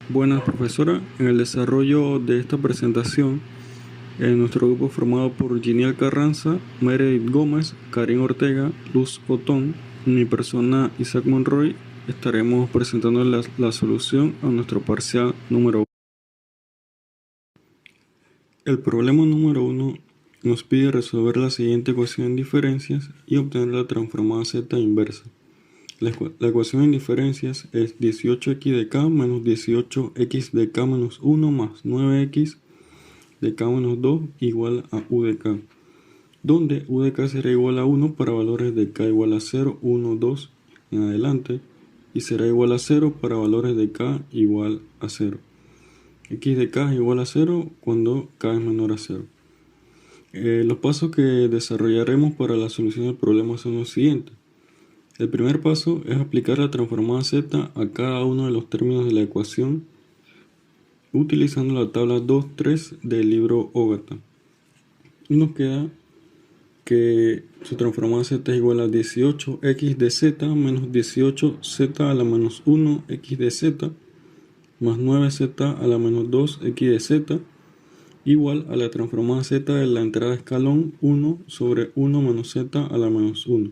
Buenas, profesora. En el desarrollo de esta presentación, en nuestro grupo formado por Giniel Carranza, Meredith Gómez, Karin Ortega, Luz Otón, mi persona Isaac Monroy, estaremos presentando la solución a nuestro parcial número 1. El problema número 1 nos pide resolver la siguiente ecuación en diferencias y obtener la transformada z inversa. La ecuación en diferencias es 18x de k menos 18x de k menos 1 más 9x de k menos 2 igual a u de k, donde u de k será igual a 1 para valores de k igual a 0, 1, 2 en adelante, y será igual a 0 para valores de k igual a 0. X de k es igual a 0 cuando k es menor a 0. Los pasos que desarrollaremos para la solución del problema son los siguientes. El primer paso es aplicar la transformada z a cada uno de los términos de la ecuación utilizando la tabla 2.3 del libro Ogata. Y nos queda que su transformada z es igual a 18x de z menos 18z a la menos 1 x de z más 9z a la menos 2 x de z igual a la transformada z de la entrada de escalón 1 sobre 1 menos z a la menos 1.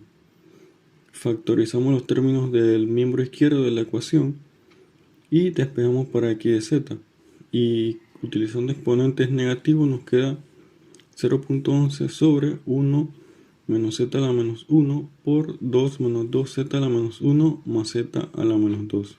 Factorizamos los términos del miembro izquierdo de la ecuación y despejamos para x de z. Y utilizando exponentes negativos nos queda 0.11 sobre 1 menos z a la menos 1 por 2 menos 2z a la menos 1 más z a la menos 2.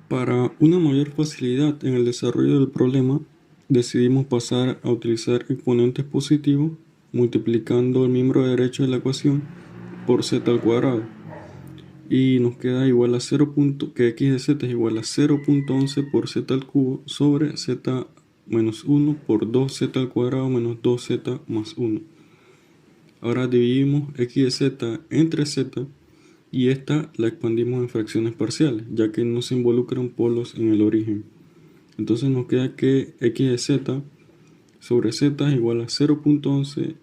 Para una mayor facilidad en el desarrollo del problema, decidimos pasar a utilizar exponentes positivos multiplicando el miembro derecho de la ecuación por z al cuadrado. Y nos queda igual a 0. Que x de z es igual a 0.11 por z al cubo sobre z menos 1 por 2z al cuadrado menos 2z más 1. Ahora dividimos x de z entre z y esta la expandimos en fracciones parciales, ya que no se involucran polos en el origen. Entonces nos queda que x de z sobre z es igual a 0.11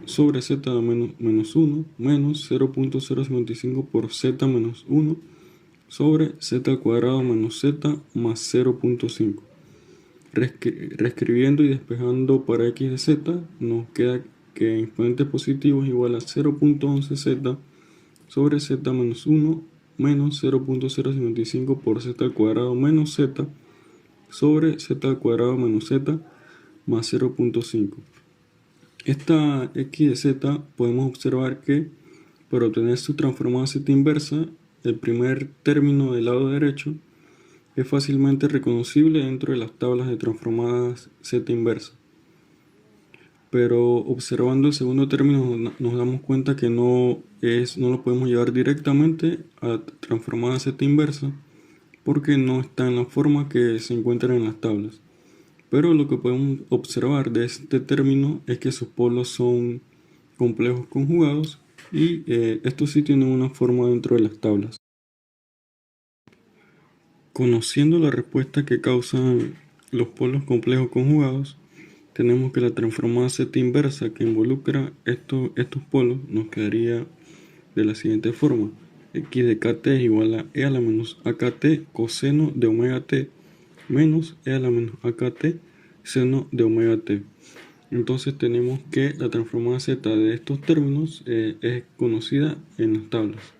sobre z a la menos 1 menos 0.055 por z menos 1 sobre z al cuadrado menos z más 0.5. Reescribiendo y despejando para x de z, nos queda que exponente positivo es igual a 0.11z sobre z menos 1 menos 0.055 por z al cuadrado menos z sobre z al cuadrado menos z más 0.5. Esta x de z podemos observar que para obtener su transformada z inversa, el primer término del lado derecho es fácilmente reconocible dentro de las tablas de transformadas z inversa. Pero observando el segundo término nos damos cuenta que no lo podemos llevar directamente a transformada z inversa porque no está en la forma que se encuentra en las tablas. Pero lo que podemos observar de este término es que sus polos son complejos conjugados y estos sí tienen una forma dentro de las tablas. Conociendo la respuesta que causan los polos complejos conjugados, tenemos que la transformada z inversa que involucra estos polos nos quedaría de la siguiente forma. X de kt es igual a e a la menos akt coseno de omega t menos e a la menos akt seno de omega t. Entonces tenemos que la transformada z de estos términos es conocida en las tablas.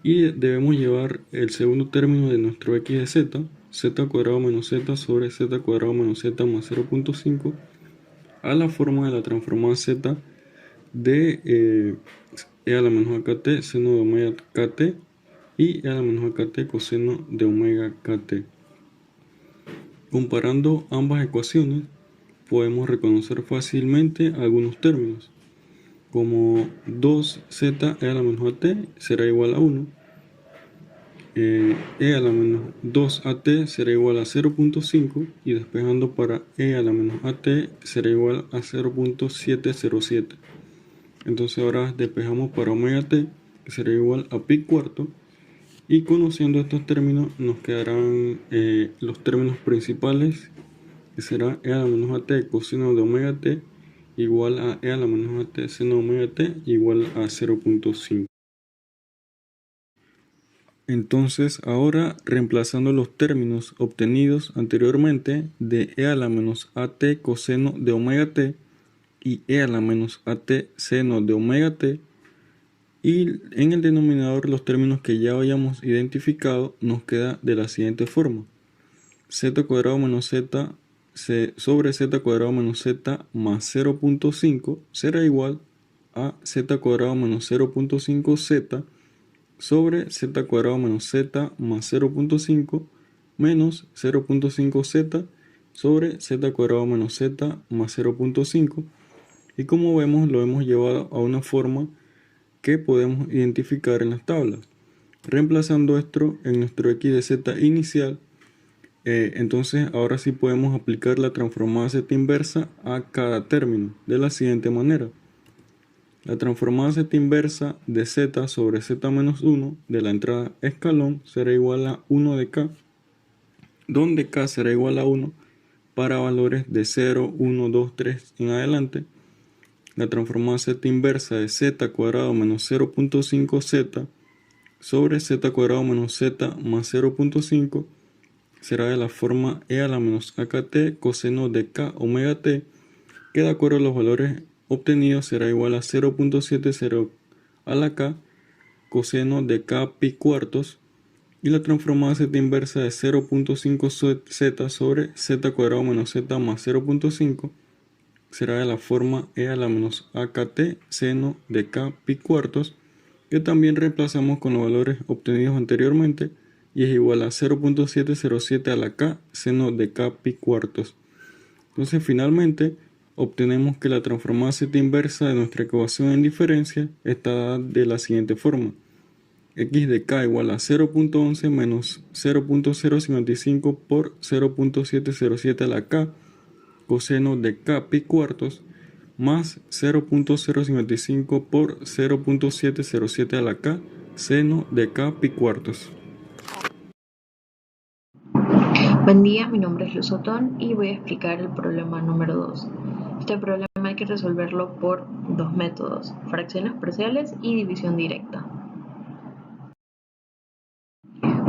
Y debemos llevar el segundo término de nuestro x de z, z cuadrado menos z sobre z cuadrado menos z más 0.5, a la forma de la transformada z de e a la menos akt seno de omega kt y e a la menos akt coseno de omega kt. Comparando ambas ecuaciones, podemos reconocer fácilmente algunos términos, como 2z e a la menos at será igual a 1, e a la menos 2at será igual a 0.5 y despejando para e a la menos at será igual a 0.707. Entonces ahora despejamos para omega t, que será igual a pi cuarto, y conociendo estos términos nos quedarán los términos principales, que será e a la menos at coseno de omega t igual a e a la menos at seno de omega t igual a 0.5. Entonces, ahora reemplazando los términos obtenidos anteriormente de e a la menos at coseno de omega t y e a la menos at seno de omega t, y en el denominador los términos que ya habíamos identificado, nos queda de la siguiente forma: z cuadrado menos z sobre z cuadrado menos z más 0.5 será igual a z cuadrado menos 0.5z sobre z cuadrado menos z más 0.5 menos 0.5z sobre z cuadrado menos z más 0.5. Y como vemos, lo hemos llevado a una forma que podemos identificar en las tablas. Reemplazando esto en nuestro x de z inicial, entonces ahora sí podemos aplicar la transformada z inversa a cada término de la siguiente manera. La transformada z inversa de z sobre z menos 1 de la entrada escalón será igual a 1 de k, donde k será igual a 1 para valores de 0, 1, 2, 3 en adelante. La transformada z inversa de z cuadrado menos 0.5z sobre z cuadrado menos z más 0.5 será de la forma e a la menos akt coseno de k omega t, que de acuerdo a los valores obtenidos será igual a 0.70 a la k coseno de k pi cuartos, y la transformada z inversa de 0.5z sobre z cuadrado menos z más 0.5 será de la forma e a la menos akt seno de k pi cuartos, que también reemplazamos con los valores obtenidos anteriormente y es igual a 0.707 a la k seno de k pi cuartos. Entonces finalmente obtenemos que la transformada z inversa de nuestra ecuación en diferencia está dada de la siguiente forma: x de k igual a 0.11 menos 0.055 por 0.707 a la k coseno de k pi cuartos más 0.055 por 0.707 a la k seno de k pi cuartos. Buen día, mi nombre es Luz Otón y voy a explicar el problema número 2. Este problema hay que resolverlo por dos métodos: fracciones parciales y división directa.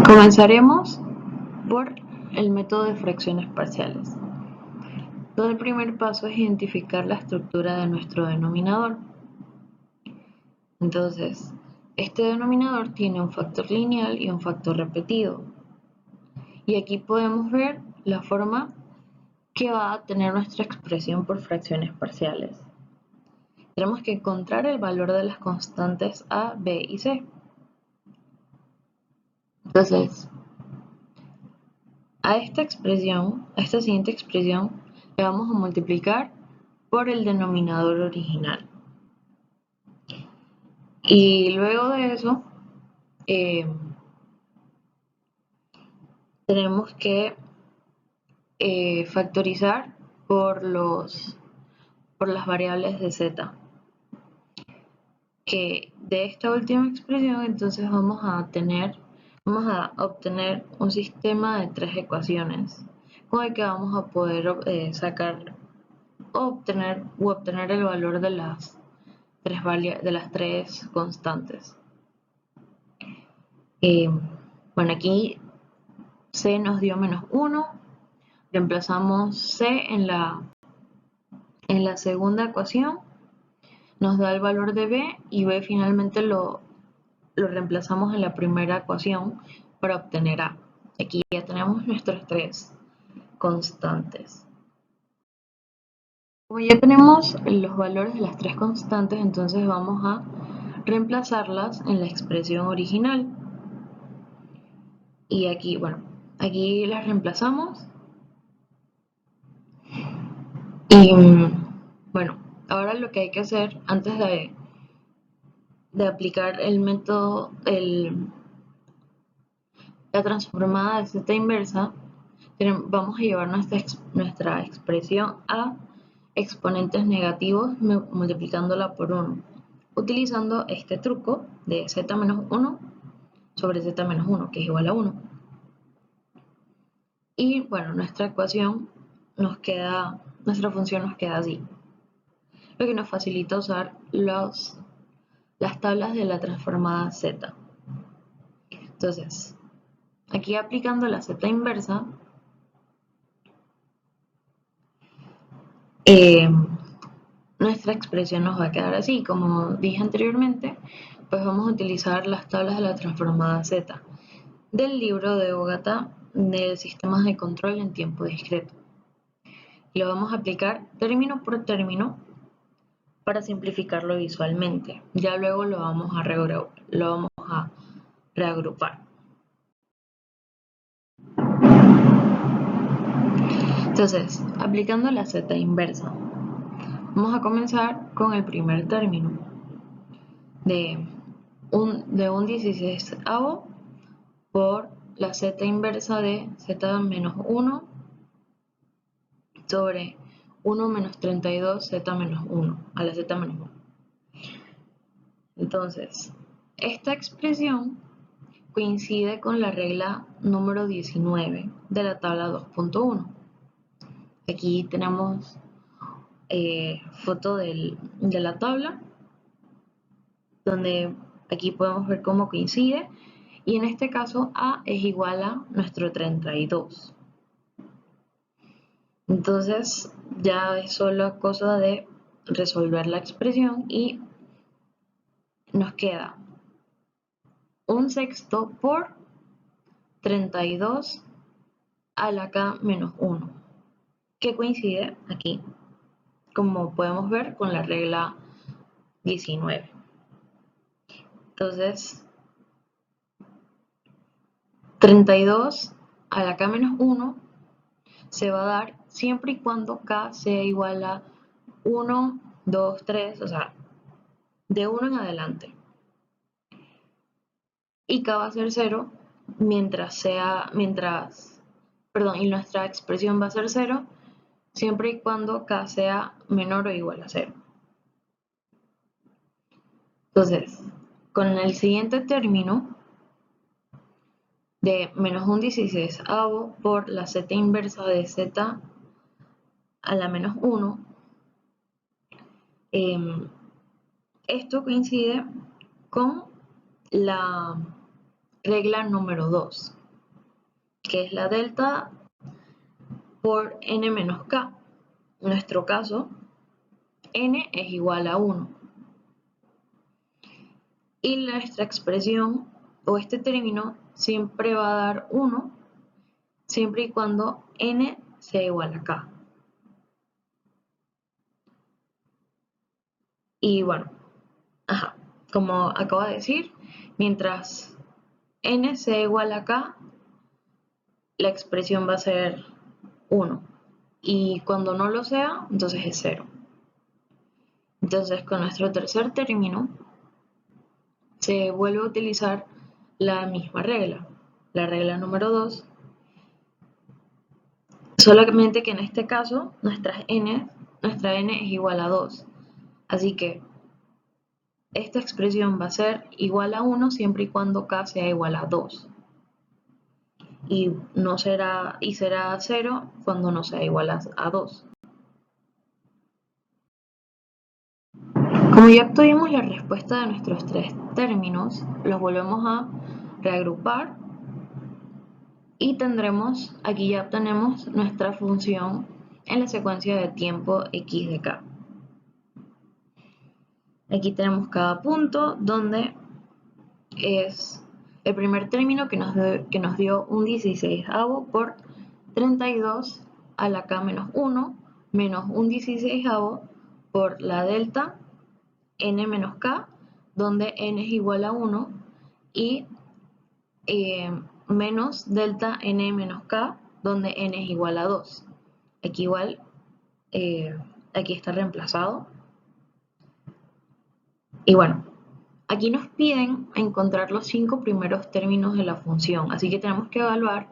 Comenzaremos por el método de fracciones parciales. Todo el primer paso es identificar la estructura de nuestro denominador. Entonces, este denominador tiene un factor lineal y un factor repetido. Y aquí podemos ver la forma que va a tener nuestra expresión por fracciones parciales. Tenemos que encontrar el valor de las constantes a, b y c. Entonces, a esta siguiente expresión, le vamos a multiplicar por el denominador original. Y luego de eso, tenemos que factorizar por las variables de z. Que de esta última expresión, entonces vamos a obtener un sistema de tres ecuaciones con el que vamos a poder sacar obtener el valor de las tres constantes. Bueno, aquí c nos dio menos 1, reemplazamos c en la segunda ecuación, nos da el valor de b, y b finalmente lo reemplazamos en la primera ecuación para obtener a. Aquí ya tenemos nuestras tres constantes. Como ya tenemos los valores de las tres constantes, entonces vamos a reemplazarlas en la expresión original. Y aquí, aquí las reemplazamos. Y bueno, ahora lo que hay que hacer antes de aplicar el método, la transformada de z inversa, vamos a llevar nuestra expresión a exponentes negativos multiplicándola por 1, utilizando este truco de z menos 1 sobre z menos 1, que es igual a 1. Y bueno, nuestra función nos queda así, lo que nos facilita usar las tablas de la transformada z. Entonces, aquí aplicando la z inversa, nuestra expresión nos va a quedar así. Como dije anteriormente, pues vamos a utilizar las tablas de la transformada z del libro de Ogata de sistemas de control en tiempo discreto. Lo vamos a aplicar término por término para simplificarlo visualmente. Ya luego lo vamos a reagrupar. Entonces, aplicando la z inversa, vamos a comenzar con el primer término de un 16avo por la z inversa de z menos 1 sobre 1 menos 32 z menos 1 a la z menos 1. Entonces, esta expresión coincide con la regla número 19 de la tabla 2.1. Aquí tenemos foto de la tabla, donde aquí podemos ver cómo coincide, y en este caso a es igual a nuestro 32. Entonces ya es solo cosa de resolver la expresión y nos queda 1/6 por 32 a la k menos 1, que coincide aquí, como podemos ver, con la regla 19. Entonces, 32 a la k menos 1 se va a dar siempre y cuando k sea igual a 1, 2, 3, o sea, de 1 en adelante. Y k va a ser 0 y nuestra expresión va a ser 0 siempre y cuando k sea menor o igual a 0. Entonces, con el siguiente término de menos 1/16avo por la z inversa de z a la menos 1, esto coincide con la regla número 2, que es la delta por n menos k. En nuestro caso, n es igual a 1. Y nuestra expresión o este término siempre va a dar 1 siempre y cuando n sea igual a k. Y bueno, como acabo de decir, mientras n sea igual a k, la expresión va a ser 1. Y cuando no lo sea, entonces es 0. Entonces, con nuestro tercer término, se vuelve a utilizar la misma regla, la regla número 2, solamente que en este caso nuestra n es igual a 2. Así que esta expresión va a ser igual a 1 siempre y cuando k sea igual a 2. Y será 0 cuando no sea igual a 2. Como ya obtuvimos la respuesta de nuestros tres términos, los volvemos a reagrupar y aquí ya obtenemos nuestra función en la secuencia de tiempo x de k. Aquí tenemos cada punto donde es el primer término que nos dio un 16avo por 32 a la k menos 1 menos un 16avo por la delta n menos k, donde n es igual a 1, y menos delta n menos k, donde n es igual a 2. Aquí igual, aquí está reemplazado. Y bueno, aquí nos piden encontrar los 5 primeros términos de la función, así que tenemos que evaluar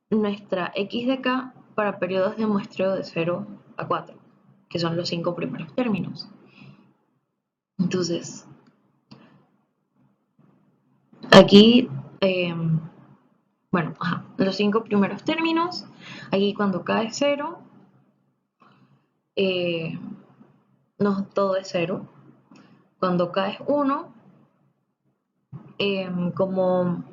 nuestra x de k para periodos de muestreo de 0 a 4, que son los 5 primeros términos. Entonces, aquí, los 5 primeros términos, aquí cuando k es 0, todo es 0. Cuando k es 1, como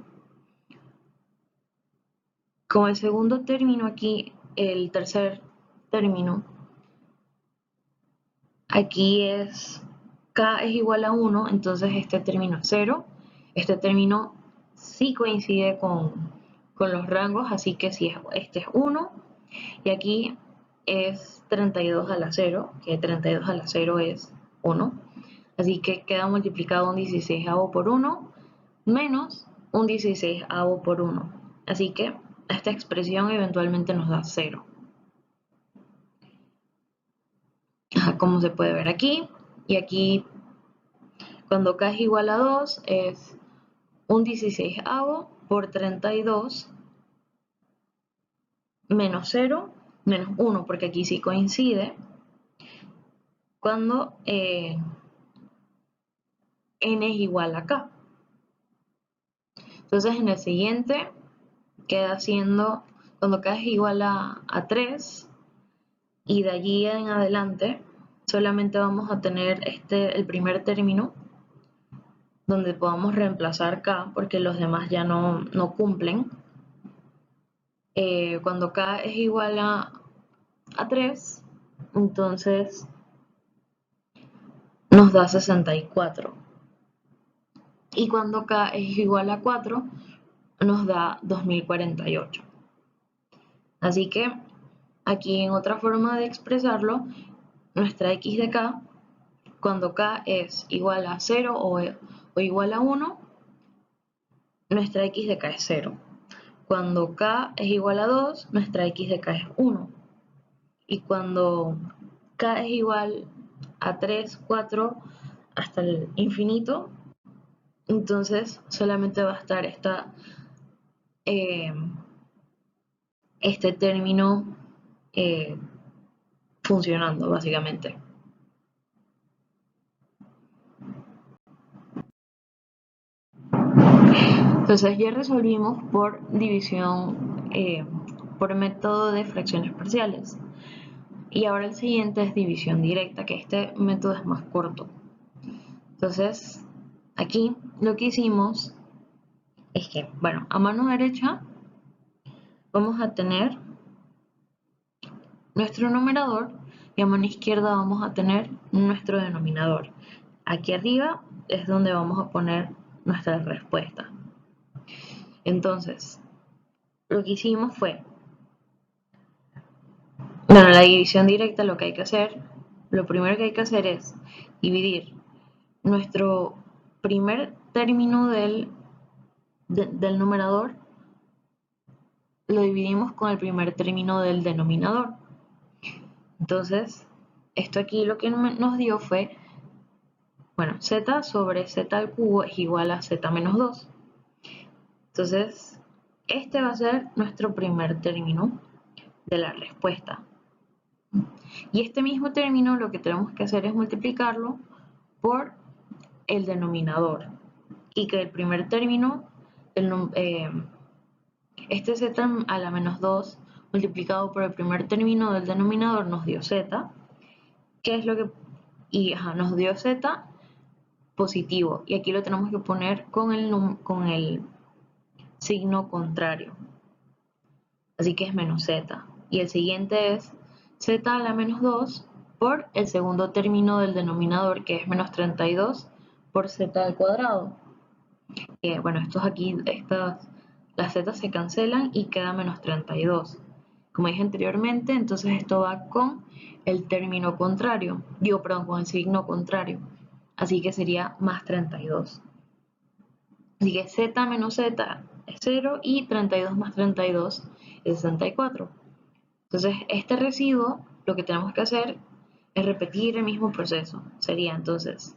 Con el segundo término aquí, el tercer término, aquí es k es igual a 1, entonces este término es 0. Este término sí coincide con los rangos, así que si este es 1, y aquí es 32 a la 0, que 32 a la 0 es 1. Así que queda multiplicado un 16avo por 1 menos un 16avo por 1. Así que esta expresión eventualmente nos da 0. Como se puede ver aquí. Y aquí, cuando k es igual a 2, es un 16avo por 32 menos 0 menos 1, porque aquí sí coincide, cuando n es igual a k. Entonces en el siguiente queda siendo, cuando k es igual a 3, y de allí en adelante solamente vamos a tener el primer término donde podamos reemplazar k, porque los demás ya no cumplen. Cuando k es igual a 3, entonces nos da 64. Y cuando k es igual a 4, nos da 2048. Así que aquí, en otra forma de expresarlo, nuestra x de k, cuando k es igual a 0 o igual a 1, nuestra x de k es 0. Cuando k es igual a 2, nuestra x de k es 1. Y cuando k es igual a 3, 4, hasta el infinito, entonces solamente va a estar este término funcionando, básicamente. Entonces ya resolvimos por división, por método de fracciones parciales. Y ahora el siguiente es división directa, que este método es más corto. Entonces, aquí lo que hicimos es que, bueno, a mano derecha vamos a tener nuestro numerador y a mano izquierda vamos a tener nuestro denominador. Aquí arriba es donde vamos a poner nuestra respuesta. Entonces, lo que hicimos fue, bueno, la división directa, lo que hay que hacer, lo primero que hay que hacer es dividir nuestro primer término del numerador, lo dividimos con el primer término del denominador. Entonces, esto aquí lo que nos dio fue, bueno, z sobre z al cubo es igual a z menos 2. Entonces, este va a ser nuestro primer término de la respuesta. Y este mismo término lo que tenemos que hacer es multiplicarlo por el denominador. Y que el primer término, este z a la menos 2 multiplicado por el primer término del denominador nos dio z, que es lo que, y nos dio z positivo, y aquí lo tenemos que poner con el signo contrario, así que es menos z, y el siguiente es z a la menos 2 por el segundo término del denominador, que es menos 32 por z al cuadrado. Bueno, estos aquí, las z se cancelan y queda menos 32. Como dije anteriormente, entonces esto va con el término contrario, perdón, con el signo contrario. Así que sería más 32. Así que z menos z es 0 y 32 más 32 es 64. Entonces, este residuo, lo que tenemos que hacer es repetir el mismo proceso. Sería entonces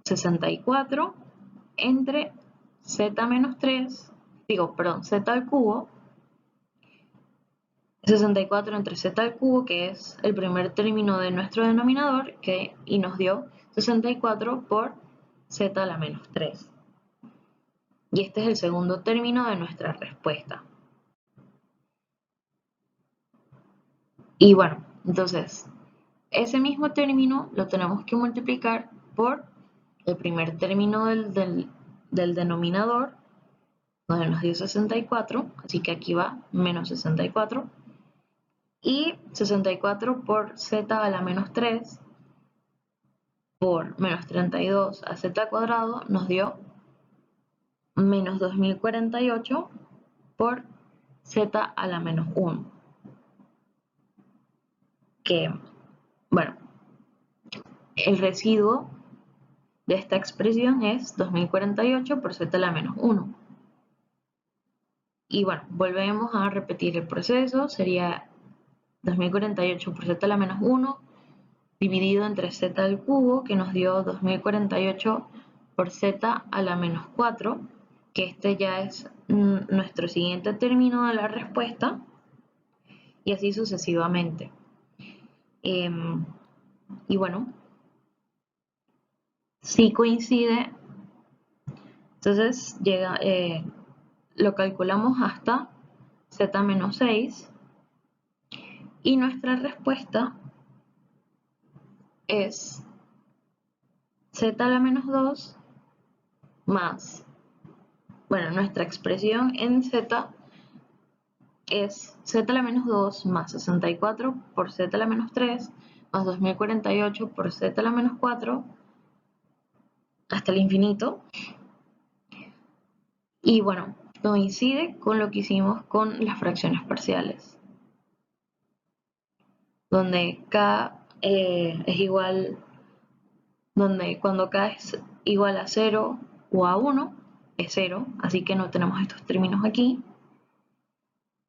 64 entre z menos 3, z al cubo, 64 entre z al cubo, que es el primer término de nuestro denominador, y nos dio 64 por z a la menos 3. Y este es el segundo término de nuestra respuesta. Y bueno, entonces, ese mismo término lo tenemos que multiplicar por el primer término del denominador, donde nos dio 64, así que aquí va menos 64. Y 64 por z a la menos 3 por menos 32 a z cuadrado nos dio menos 2048 por z a la menos 1. Que, bueno, el residuo de esta expresión es 2048 por z a la menos 1. Y bueno, volvemos a repetir el proceso. Sería 2048 por z a la menos 1 dividido entre z al cubo, que nos dio 2048 por z a la menos 4, que este ya es nuestro siguiente término de la respuesta, y así sucesivamente. Y bueno, si coincide, entonces lo calculamos hasta z menos 6, y nuestra respuesta es z a la menos 2 más, bueno, nuestra expresión en z es z a la menos 2 más 64 por z a la menos 3 más 2048 por z a la menos 4 hasta el infinito. Y bueno, coincide con lo que hicimos con las fracciones parciales, donde k es igual, donde cuando k es igual a 0 o a 1 es 0, así que no tenemos estos términos aquí.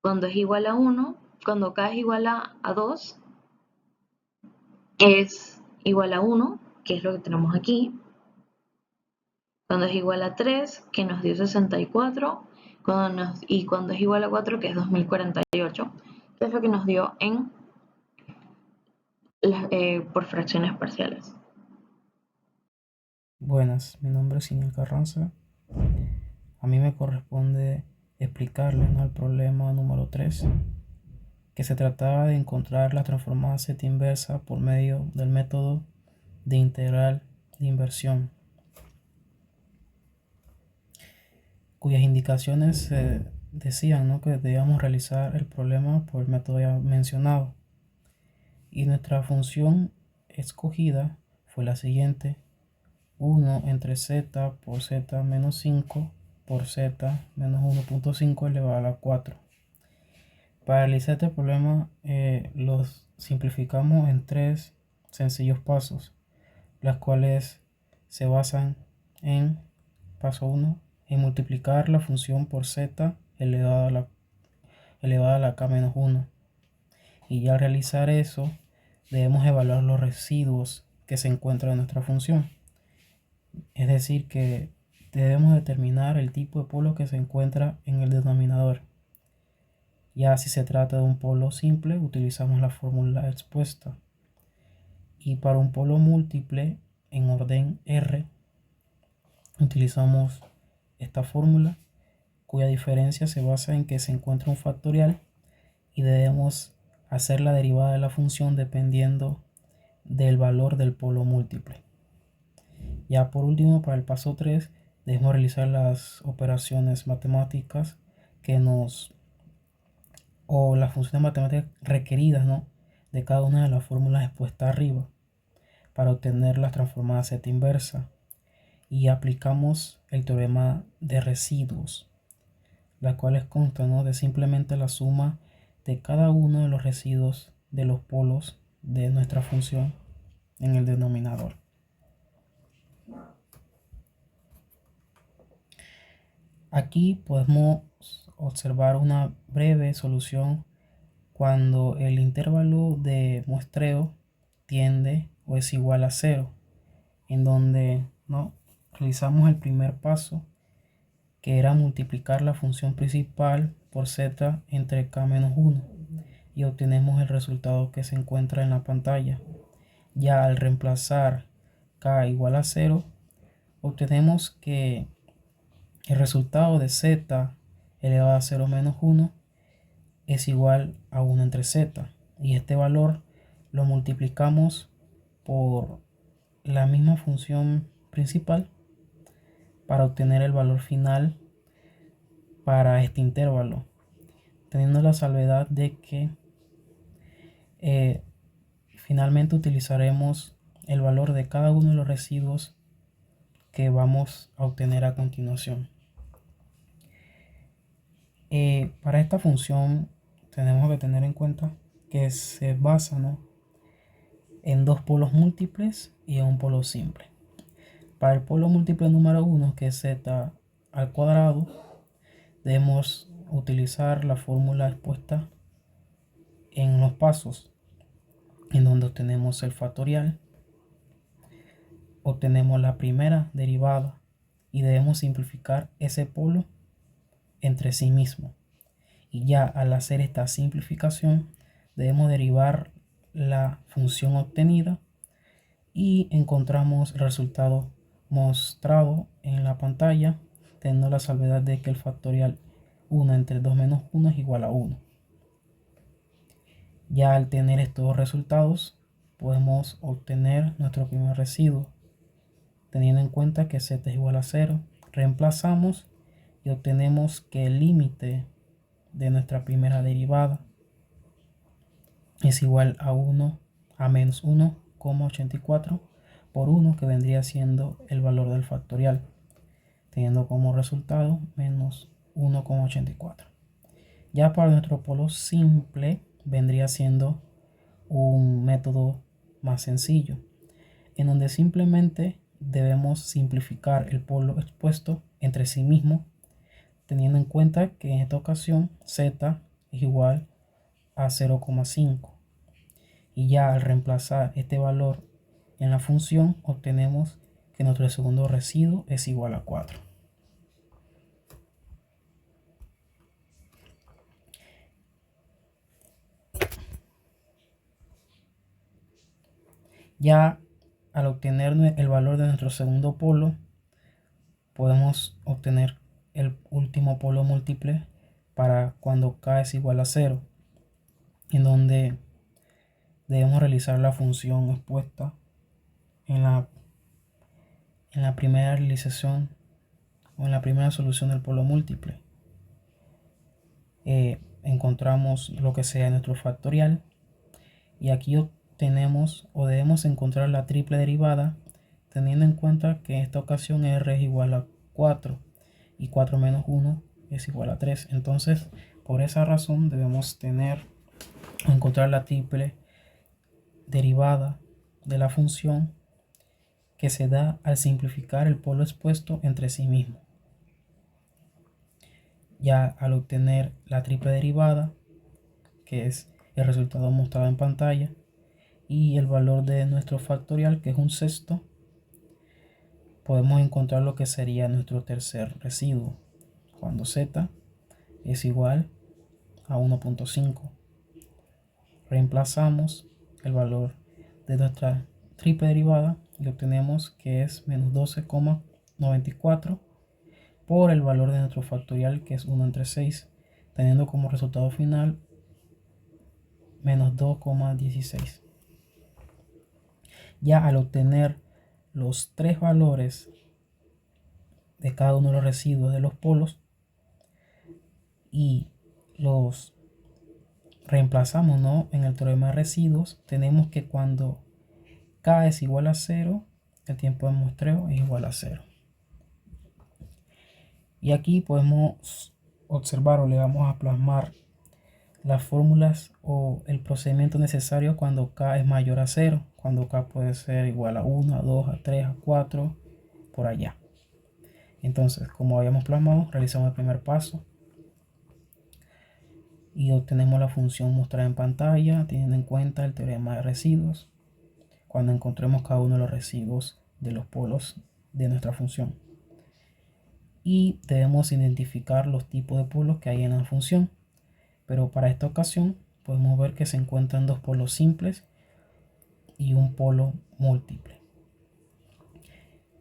Cuando es igual a 1, cuando k es igual a 2, es igual a 1, que es lo que tenemos aquí. Cuando es igual a 3, que nos dio 64, y cuando es igual a 4, que es 2048, que es lo que nos dio por fracciones parciales. Buenas, mi nombre es Iniel Carranza. A mí me corresponde explicarles, ¿no?, el problema número 3, que se trataba de encontrar la transformada z inversa por medio del método de integral de inversión, cuyas indicaciones decían, ¿no?, que debíamos realizar el problema por el método ya mencionado. Y nuestra función escogida fue la siguiente: 1 entre z por z menos 5 por z menos 1.5 elevado a la 4. Para realizar este problema los simplificamos en 3 sencillos pasos, las cuales se basan en: paso 1, en multiplicar la función por z elevada a la k menos 1. Y ya al realizar eso, debemos evaluar los residuos que se encuentran en nuestra función. Es decir, que debemos determinar el tipo de polo que se encuentra en el denominador. Ya si se trata de un polo simple, utilizamos la fórmula expuesta. Y para un polo múltiple en orden R, utilizamos esta fórmula, cuya diferencia se basa en que se encuentra un factorial y debemos hacer la derivada de la función dependiendo del valor del polo múltiple. Ya por último, para el paso 3, debemos realizar las operaciones matemáticas o las funciones matemáticas requeridas, ¿no?, de cada una de las fórmulas expuestas arriba para obtener la transformada z inversa. Y aplicamos el teorema de residuos, las cuales constan, ¿no?, de simplemente la suma de cada uno de los residuos de los polos de nuestra función en el denominador. Aquí podemos observar una breve solución cuando el intervalo de muestreo tiende o es igual a 0, en donde, ¿no?, realizamos el primer paso, que era multiplicar la función principal por z entre k menos 1, y obtenemos el resultado que se encuentra en la pantalla. Ya al reemplazar k igual a 0, obtenemos que el resultado de z elevado a 0 menos 1 es igual a 1 entre z, y este valor lo multiplicamos por la misma función principal para obtener el valor final para este intervalo, teniendo la salvedad de que finalmente utilizaremos el valor de cada uno de los residuos que vamos a obtener a continuación. Para esta función tenemos que tener en cuenta que se basa, ¿no?, en dos polos múltiples y en un polo simple. Para el polo múltiple número 1, que es z al cuadrado, debemos utilizar la fórmula expuesta en los pasos, en donde obtenemos el factorial, obtenemos la primera derivada y debemos simplificar ese polo entre sí mismo. Y ya al hacer esta simplificación debemos derivar la función obtenida y encontramos el resultado mostrado en la pantalla, teniendo la salvedad de que el factorial 1 entre 2 menos 1 es igual a 1. Ya al tener estos resultados podemos obtener nuestro primer residuo, teniendo en cuenta que z es igual a 0. Reemplazamos y obtenemos que el límite de nuestra primera derivada es igual a 1 a menos 1,84 por 1, que vendría siendo el valor del factorial, teniendo como resultado menos 1,84. Ya para nuestro polo simple vendría siendo un método más sencillo, en donde simplemente debemos simplificar el polo expuesto entre sí mismo, teniendo en cuenta que en esta ocasión z es igual a 0,5. Y ya al reemplazar este valor en la función obtenemos que nuestro segundo residuo es igual a 4. Ya al obtener el valor de nuestro segundo polo, podemos obtener el último polo múltiple para cuando k es igual a 0, en donde debemos realizar la función expuesta en la primera realización o en la primera solución del polo múltiple. Encontramos lo que sea nuestro factorial, y aquí obtenemos o debemos encontrar la triple derivada, teniendo en cuenta que en esta ocasión r es igual a 4 y 4 menos 1 es igual a 3. Entonces, por esa razón debemos encontrar la triple derivada de la función, que se da al simplificar el polo expuesto entre sí mismo. Ya al obtener la triple derivada, que es el resultado mostrado en pantalla, y el valor de nuestro factorial, que es un sexto, podemos encontrar lo que sería nuestro tercer residuo, cuando z es igual a 1,5. Reemplazamos el valor de nuestra triple derivada y obtenemos que es menos 12,94 por el valor de nuestro factorial, que es 1 entre 6, teniendo como resultado final menos 2,16. Ya al obtener los tres valores de cada uno de los residuos de los polos y los reemplazamos, ¿no?, en el teorema de residuos, tenemos que cuando k es igual a 0, el tiempo de muestreo es igual a 0. Y aquí podemos observar, o le vamos a plasmar las fórmulas o el procedimiento necesario cuando k es mayor a 0, cuando k puede ser igual a 1, a 2, a 3, a 4, por allá. Entonces, como habíamos plasmado, realizamos el primer paso y obtenemos la función mostrada en pantalla, teniendo en cuenta el teorema de residuos, cuando encontremos cada uno de los residuos de los polos de nuestra función. Y debemos identificar los tipos de polos que hay en la función, pero para esta ocasión podemos ver que se encuentran dos polos simples y un polo múltiple.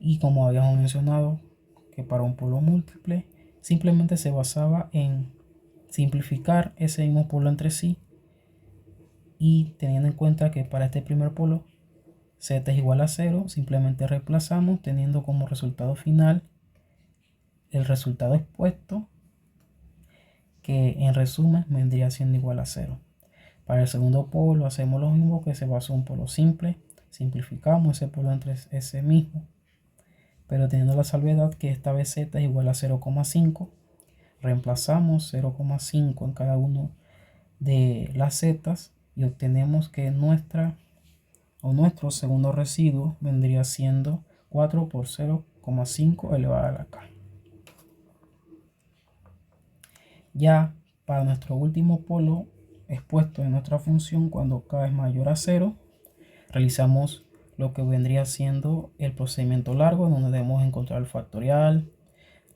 Y como habíamos mencionado, que para un polo múltiple simplemente se basaba en simplificar ese mismo polo entre sí, y teniendo en cuenta que para este primer polo z es igual a 0, simplemente reemplazamos, teniendo como resultado final el resultado expuesto que en resumen vendría siendo igual a 0. Para el segundo polo hacemos lo mismo que se basó en un polo simple. Simplificamos ese polo entre ese mismo, pero teniendo la salvedad que esta vez z es igual a 0,5. Reemplazamos 0,5 en cada uno de las zetas y obtenemos que nuestro segundo residuo vendría siendo 4 por 0,5 elevado a la k. Ya para nuestro último polo expuesto en nuestra función, cuando k es mayor a 0, realizamos lo que vendría siendo el procedimiento largo, donde debemos encontrar el factorial,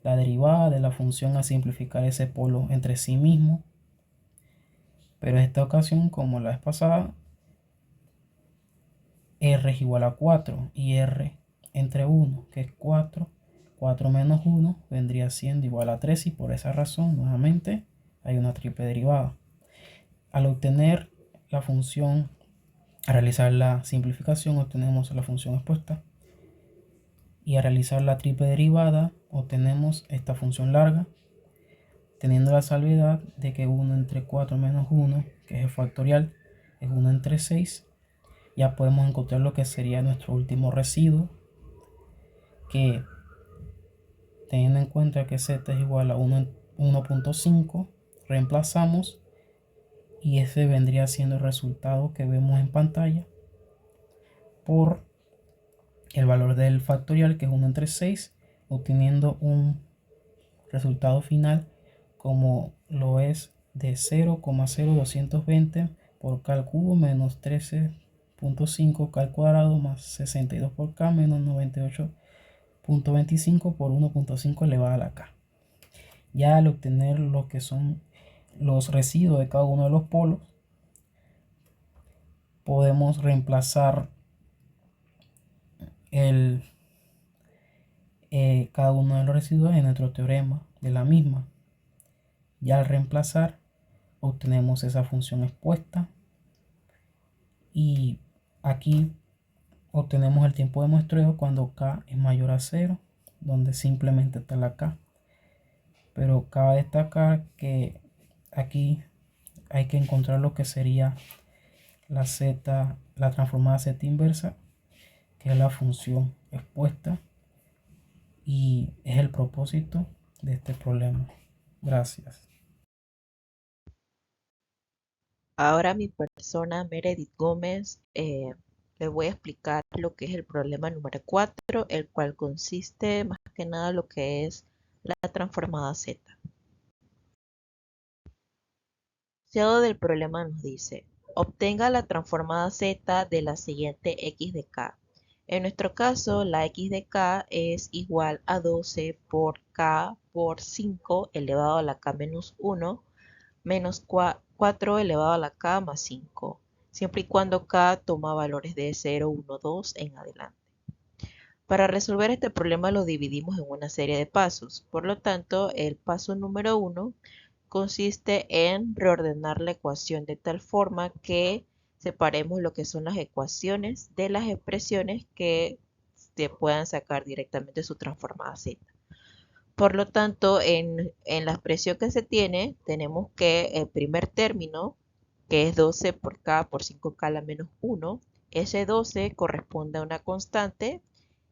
la derivada de la función a simplificar ese polo entre sí mismo. Pero en esta ocasión, como la vez pasada, r es igual a 4 y r entre 1, que es 4. 4 menos 1 vendría siendo igual a 3 y por esa razón nuevamente hay una triple derivada. Al obtener la función, a realizar la simplificación, obtenemos la función expuesta. Y al realizar la triple derivada, obtenemos esta función larga, teniendo la salvedad de que 1 entre 4 menos 1, que es el factorial, es 1 entre 6. Ya podemos encontrar lo que sería nuestro último residuo, que teniendo en cuenta que z es igual a 1.5, reemplazamos y ese vendría siendo el resultado que vemos en pantalla por el valor del factorial, que es 1 entre 6, obteniendo un resultado final como lo es de 0,0220 por k al cubo menos 13.5 k al cuadrado más 62 por k menos 98.25 por 1.5 elevado a la k. Ya al obtener lo que son los residuos de cada uno de los polos, podemos reemplazar cada uno de los residuos en nuestro teorema de la misma. Ya al reemplazar obtenemos esa función expuesta y aquí obtenemos el tiempo de muestreo cuando k es mayor a 0, donde simplemente está la k. Pero cabe destacar que aquí hay que encontrar lo que sería la transformada z inversa, que es la función expuesta, y es el propósito de este problema. Gracias. Ahora mi persona, Meredith Gómez, les voy a explicar lo que es el problema número 4, el cual consiste más que nada en lo que es la transformada z. Enunciado del problema nos dice: obtenga la transformada z de la siguiente x de k. En nuestro caso, la x de k es igual a 12 por k por 5 elevado a la k menos 1 menos 4 elevado a la k más 5, siempre y cuando k toma valores de 0, 1, 2 en adelante. Para resolver este problema lo dividimos en una serie de pasos. Por lo tanto, el paso número 1 consiste en reordenar la ecuación de tal forma que separemos lo que son las ecuaciones de las expresiones que se puedan sacar directamente su transformada z. Por lo tanto, en la expresión que se tiene, tenemos que el primer término, que es 12 por k por 5k a la menos 1, ese 12 corresponde a una constante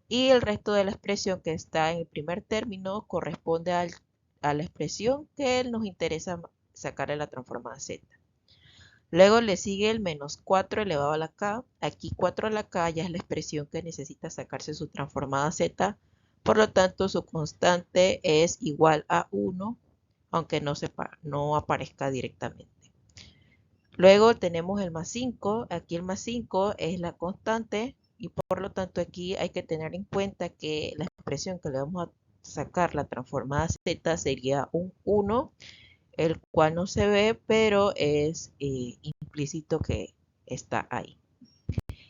y el resto de la expresión que está en el primer término corresponde a la expresión que nos interesa sacarle la transformada z. Luego le sigue el menos 4 elevado a la k. Aquí 4 a la k ya es la expresión que necesita sacarse su transformada z. Por lo tanto, su constante es igual a 1, aunque no aparezca directamente. Luego tenemos el más 5. Aquí el más 5 es la constante y por lo tanto aquí hay que tener en cuenta que la expresión que le vamos a sacar la transformada z sería un 1, el cual no se ve, pero es implícito que está ahí.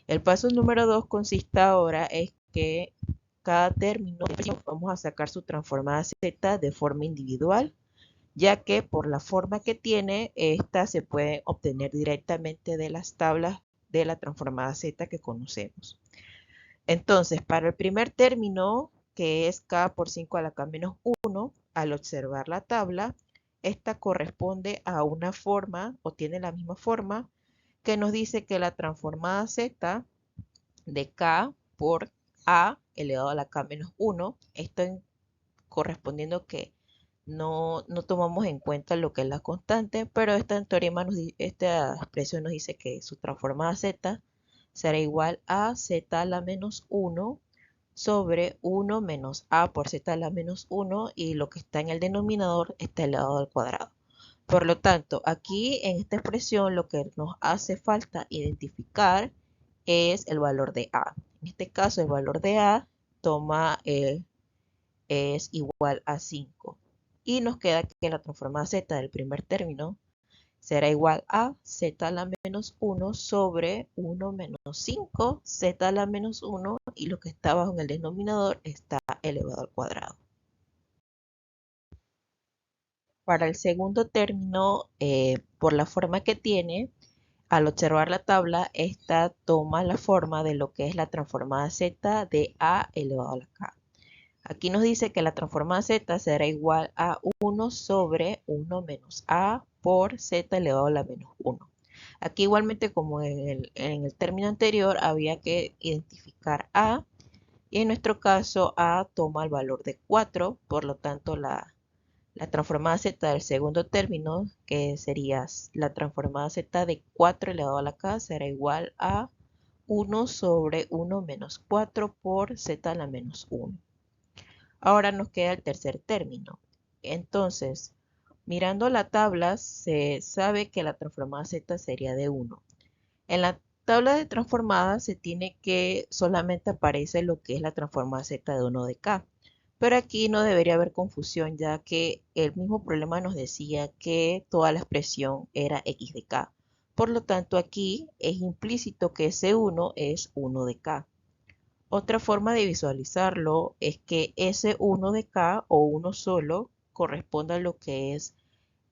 El paso número 2 consiste ahora es que cada término vamos a sacar su transformada z de forma individual, ya que por la forma que tiene, esta se puede obtener directamente de las tablas de la transformada z que conocemos. Entonces, para el primer término, que es k por 5 a la k menos 1, al observar la tabla, esta corresponde a una forma o tiene la misma forma que nos dice que la transformada z de k por a elevado a la k menos 1, esto correspondiendo que no tomamos en cuenta lo que es la constante, pero esta expresión nos dice que su transformada z será igual a z a la menos 1 sobre 1 menos a por z a la menos 1 y lo que está en el denominador está elevado al cuadrado. Por lo tanto, aquí en esta expresión lo que nos hace falta identificar es el valor de a. En este caso el valor de a es igual a 5. Y nos queda que la transformada z del primer término será igual a z a la menos 1 sobre 1 menos 5, z a la menos 1, y lo que está abajo en el denominador está elevado al cuadrado. Para el segundo término, por la forma que tiene, al observar la tabla, esta toma la forma de lo que es la transformada z de a elevado a la k. Aquí nos dice que la transformada z será igual a 1 sobre 1 menos a por z elevado a la menos 1. Aquí igualmente como en el término anterior había que identificar a, y en nuestro caso a toma el valor de 4, por lo tanto la transformada z del segundo término, que sería la transformada z de 4 elevado a la k, será igual a 1 sobre 1 menos 4 por z a la menos 1. Ahora nos queda el tercer término. Entonces, mirando la tabla, se sabe que la transformada z sería de 1. En la tabla de transformadas se tiene que solamente aparece lo que es la transformada z de 1 de k. Pero aquí no debería haber confusión, ya que el mismo problema nos decía que toda la expresión era x de k. Por lo tanto, aquí es implícito que ese 1 es 1 de k. Otra forma de visualizarlo es que ese 1 de k o 1 solo corresponde a lo que es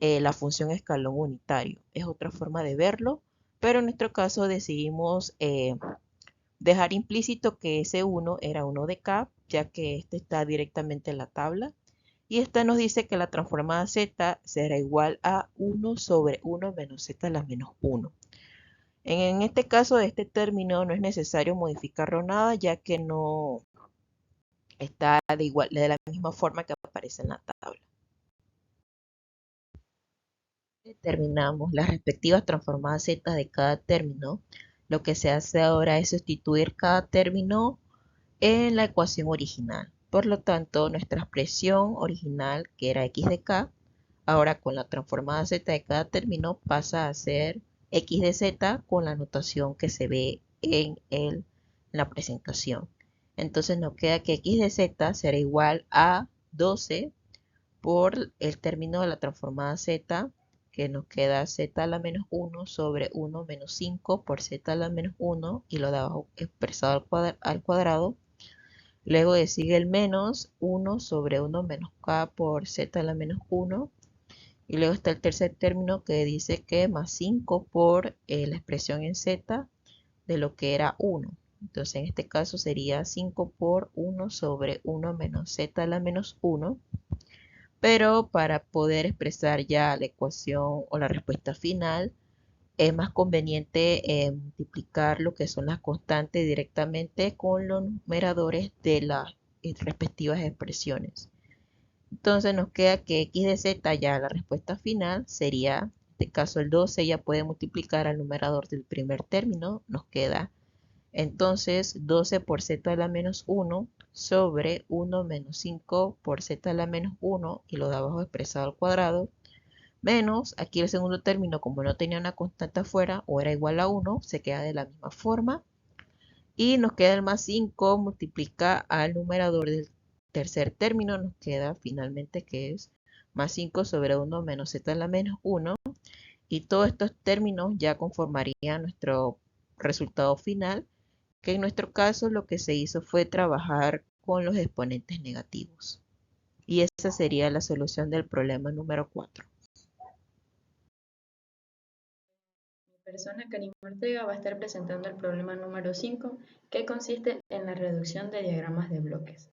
la función escalón unitario. Es otra forma de verlo, pero en nuestro caso decidimos dejar implícito que ese 1 era 1 de k, ya que este está directamente en la tabla. Y esta nos dice que la transformada z será igual a 1 sobre 1 menos z a la menos 1. En este caso de este término no es necesario modificarlo nada, ya que no está de la misma forma que aparece en la tabla. Determinamos las respectivas transformadas z de cada término. Lo que se hace ahora es sustituir cada término en la ecuación original. Por lo tanto, nuestra expresión original, que era x de k, ahora con la transformada z de cada término pasa a ser x de z con la notación que se ve en la presentación. Entonces nos queda que x de z será igual a 12 por el término de la transformada z, que nos queda z a la menos 1 sobre 1 menos 5 por z a la menos 1, y lo de abajo expresado al cuadrado. Luego sigue el menos 1 sobre 1 menos k por z a la menos 1. Y luego está el tercer término que dice que más 5 por la expresión en z de lo que era 1. Entonces en este caso sería 5 por 1 sobre 1 menos z a la menos 1. Pero para poder expresar ya la ecuación o la respuesta final, es más conveniente multiplicar lo que son las constantes directamente con los numeradores de las respectivas expresiones. Entonces nos queda que x de z, ya la respuesta final sería, en este caso el 12 ya puede multiplicar al numerador del primer término, nos queda entonces 12 por z a la menos 1 sobre 1 menos 5 por z a la menos 1, y lo de abajo expresado al cuadrado, menos, aquí el segundo término, como no tenía una constante afuera o era igual a 1, se queda de la misma forma. Y nos queda el más 5, multiplica al numerador del tercer término, nos queda finalmente que es más 5 sobre 1 menos z a la menos 1. Y todos estos términos ya conformarían nuestro resultado final, que en nuestro caso lo que se hizo fue trabajar con los exponentes negativos. Y esa sería la solución del problema número 4. Persona Karina Ortega va a estar presentando el problema número 5, que consiste en la reducción de diagramas de bloques.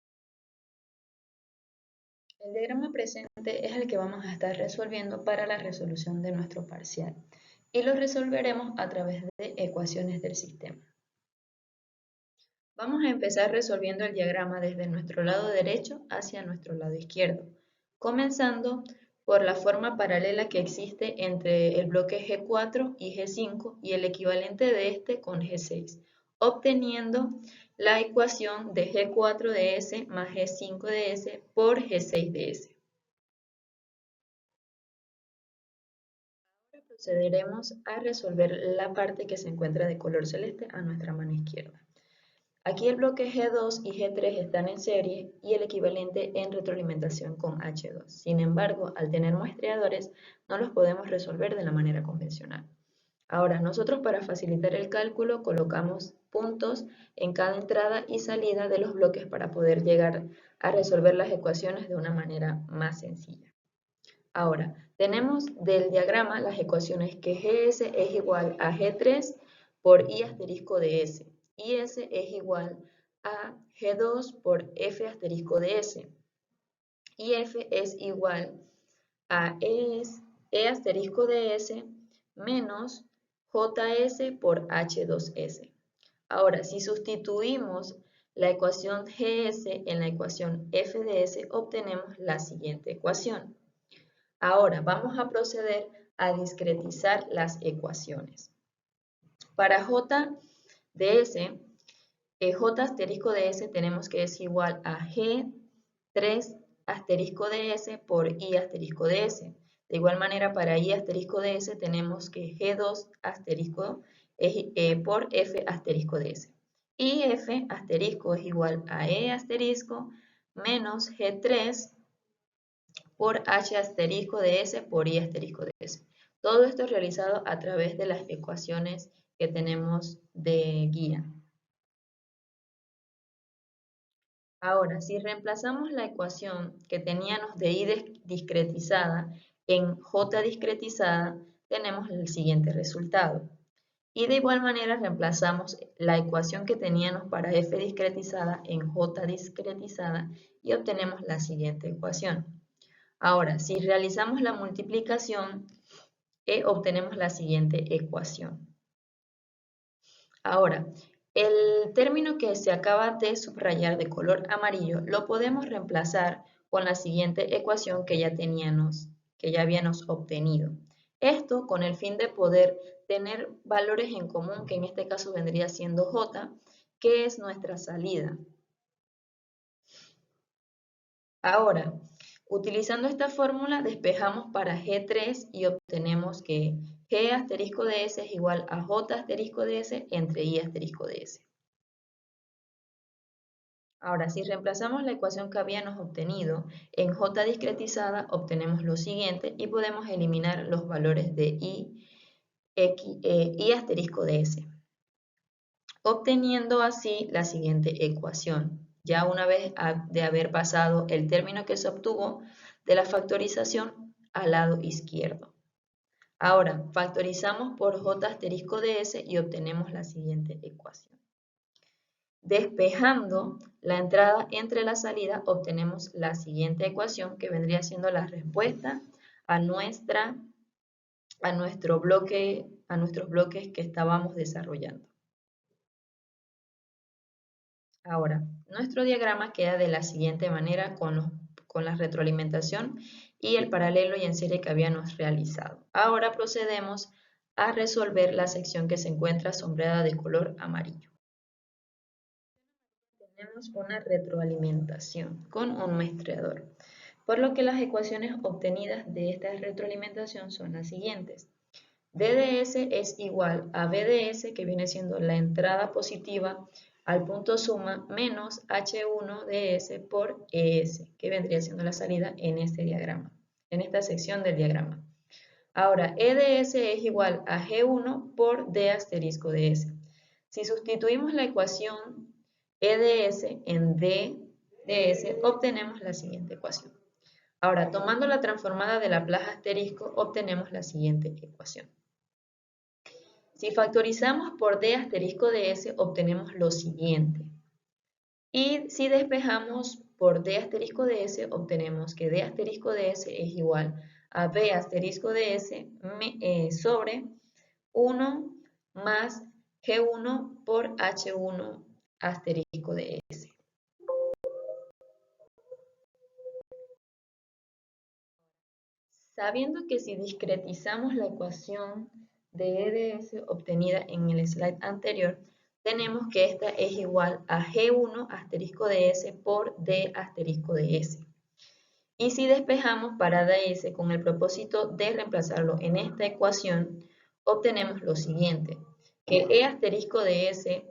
El diagrama presente es el que vamos a estar resolviendo para la resolución de nuestro parcial y lo resolveremos a través de ecuaciones del sistema. Vamos a empezar resolviendo el diagrama desde nuestro lado derecho hacia nuestro lado izquierdo, comenzando por la forma paralela que existe entre el bloque G4 y G5 y el equivalente de este con G6, obteniendo la ecuación de G4 de S más G5 de S por G6 de S. Ahora procederemos a resolver la parte que se encuentra de color celeste a nuestra mano izquierda. Aquí el bloque G2 y G3 están en serie y el equivalente en retroalimentación con H2. Sin embargo, al tener muestreadores, no los podemos resolver de la manera convencional. Ahora, nosotros para facilitar el cálculo colocamos puntos en cada entrada y salida de los bloques para poder llegar a resolver las ecuaciones de una manera más sencilla. Ahora, tenemos del diagrama las ecuaciones que GS es igual a G3 por I asterisco de S y S es igual a G2 por F asterisco de S y F es igual a E asterisco de S menos JS por H2S. Ahora, si sustituimos la ecuación GS en la ecuación F de S, obtenemos la siguiente ecuación. Ahora vamos a proceder a discretizar las ecuaciones. Para J de S, J asterisco de S tenemos que es igual a G3 asterisco de S por I asterisco de S. De igual manera para I asterisco de S tenemos que G2 asterisco por F asterisco de S. Y F asterisco es igual a E asterisco menos G3 por H asterisco de S por I asterisco de S. Todo esto es realizado a través de las ecuaciones que tenemos de guía. Ahora, si reemplazamos la ecuación que teníamos de I discretizada en J discretizada, tenemos el siguiente resultado. Y de igual manera reemplazamos la ecuación que teníamos para F discretizada en J discretizada y obtenemos la siguiente ecuación. Ahora, si realizamos la multiplicación, obtenemos la siguiente ecuación. Ahora, el término que se acaba de subrayar de color amarillo lo podemos reemplazar con la siguiente ecuación que ya habíamos obtenido. Esto con el fin de poder tener valores en común, que en este caso vendría siendo J, que es nuestra salida. Ahora, utilizando esta fórmula despejamos para G3 y obtenemos que G asterisco de S es igual a J asterisco de S entre I asterisco de S. Ahora, si reemplazamos la ecuación que habíamos obtenido en J discretizada, obtenemos lo siguiente y podemos eliminar los valores de I asterisco de S, obteniendo así la siguiente ecuación. Ya una vez de haber pasado el término que se obtuvo de la factorización al lado izquierdo. Ahora, factorizamos por J asterisco de S y obtenemos la siguiente ecuación. Despejando la entrada entre la salida, obtenemos la siguiente ecuación que vendría siendo la respuesta a nuestros bloques que estábamos desarrollando. Ahora, nuestro diagrama queda de la siguiente manera con la retroalimentación y el paralelo y en serie que habíamos realizado. Ahora procedemos a resolver la sección que se encuentra sombreada de color amarillo. Tenemos una retroalimentación con un muestreador, por lo que las ecuaciones obtenidas de esta retroalimentación son las siguientes. DDS es igual a BDS, que viene siendo la entrada positiva al punto suma, menos H1 de S por ES, que vendría siendo la salida en este diagrama, en esta sección del diagrama. Ahora, EDS es igual a G1 por D asterisco de S. Si sustituimos la ecuación EDS en D de S, obtenemos la siguiente ecuación. Ahora, tomando la transformada de Laplace asterisco, obtenemos la siguiente ecuación. Si factorizamos por D asterisco de S, obtenemos lo siguiente. Y si despejamos por D asterisco de S, obtenemos que D asterisco de S es igual a B asterisco de S sobre 1 más G1 por H1 asterisco de S. Sabiendo que si discretizamos la ecuación de E de S obtenida en el slide anterior, tenemos que esta es igual a G1 asterisco de S por D asterisco de S. Y si despejamos para DS con el propósito de reemplazarlo en esta ecuación, obtenemos lo siguiente, que E asterisco de S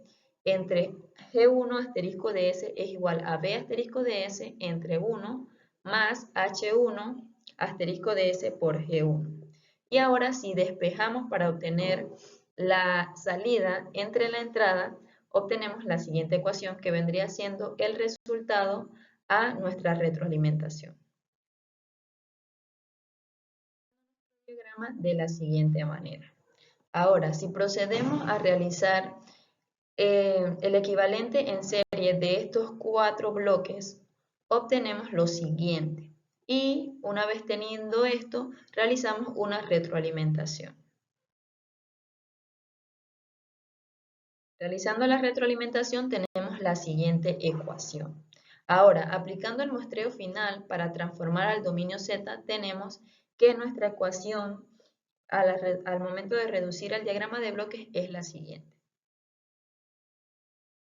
entre G1 asterisco de S es igual a B asterisco de S entre 1 más H1 asterisco de S por G1. Y ahora si despejamos para obtener la salida entre la entrada, obtenemos la siguiente ecuación que vendría siendo el resultado a nuestra retroalimentación. Diagrama de la siguiente manera. Ahora, si procedemos a realizar el equivalente en serie de estos 4 bloques, obtenemos lo siguiente. Y una vez teniendo esto, realizamos una retroalimentación. Realizando la retroalimentación tenemos la siguiente ecuación. Ahora, aplicando el muestreo final para transformar al dominio Z, tenemos que nuestra ecuación al momento de reducir el diagrama de bloques es la siguiente.